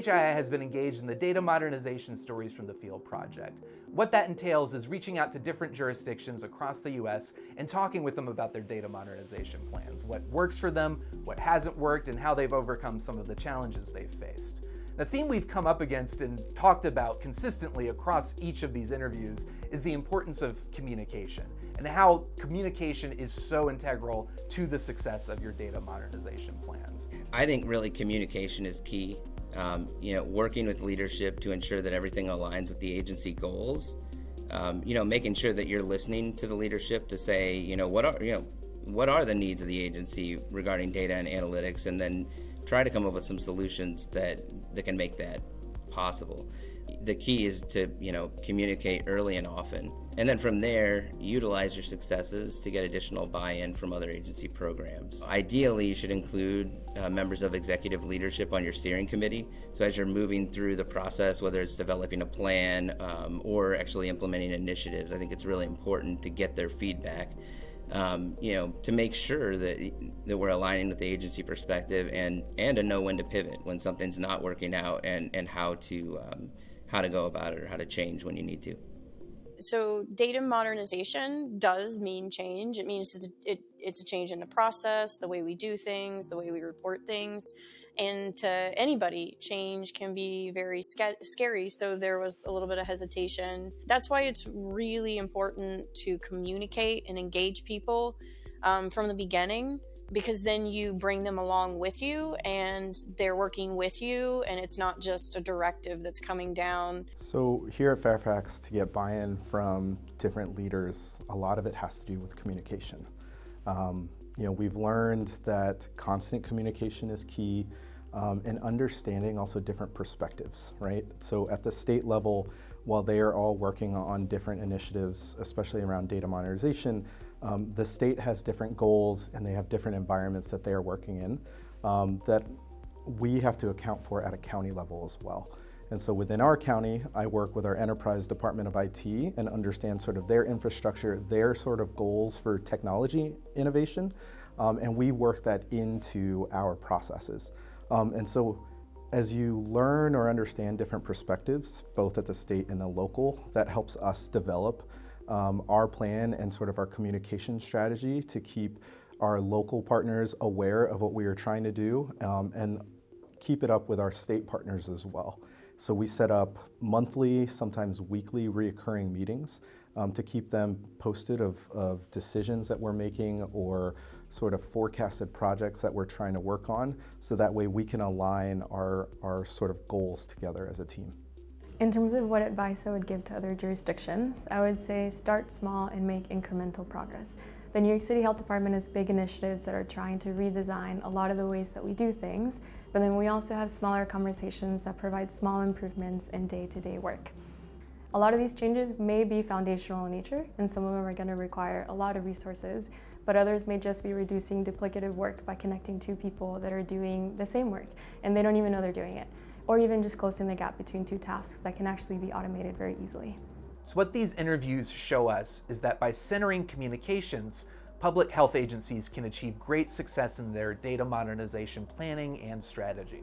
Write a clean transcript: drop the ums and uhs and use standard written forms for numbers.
CHII has been engaged in the Data Modernization Stories from the Field project. What that entails is reaching out to different jurisdictions across the US and talking with them about their data modernization plans, what works for them, what hasn't worked, and how they've overcome some of the challenges they've faced. The theme we've come up against and talked about consistently across each of these interviews is the importance of communication and how communication is so integral to the success of your data modernization plans. I think really communication is key. Working with leadership to ensure that everything aligns with the agency goals. Making sure that you're listening to the leadership to say, what are the needs of the agency regarding data and analytics, and then try to come up with some solutions that can make that possible. The key is to, communicate early and often. And then from there, utilize your successes to get additional buy-in from other agency programs. Ideally, you should include members of executive leadership on your steering committee. So as you're moving through the process, whether it's developing a plan or actually implementing initiatives, I think it's really important to get their feedback. To make sure that we're aligning with the agency perspective and to know when to pivot when something's not working out and how to go about it or how to change when you need to. So data modernization does mean change. It means it's a change in the process, the way we do things, the way we report things. And to anybody, change can be very scary. So there was a little bit of hesitation. That's why it's really important to communicate and engage people from the beginning, because then you bring them along with you and they're working with you, and it's not just a directive that's coming down. So here at Fairfax, to get buy-in from different leaders, a lot of it has to do with communication. We've learned that constant communication is key, and understanding also different perspectives, right? So at the state level, while they are all working on different initiatives, especially around data modernization, the state has different goals and they have different environments that they are working in that we have to account for at a county level as well. And so within our county, I work with our enterprise department of IT and understand sort of their infrastructure, their sort of goals for technology innovation, and we work that into our processes. And so as you learn or understand different perspectives, both at the state and the local, that helps us develop our plan and sort of our communication strategy to keep our local partners aware of what we are trying to do and keep it up with our state partners as well. So we set up monthly, sometimes weekly, reoccurring meetings to keep them posted of decisions that we're making or sort of forecasted projects that we're trying to work on, so that way we can align our sort of goals together as a team. In terms of what advice I would give to other jurisdictions, I would say start small and make incremental progress. The New York City Health Department has big initiatives that are trying to redesign a lot of the ways that we do things, but then we also have smaller conversations that provide small improvements in day-to-day work. A lot of these changes may be foundational in nature, and some of them are going to require a lot of resources, but others may just be reducing duplicative work by connecting two people that are doing the same work, and they don't even know they're doing it. Or even just closing the gap between two tasks that can actually be automated very easily. So what these interviews show us is that by centering communications, public health agencies can achieve great success in their data modernization planning and strategy.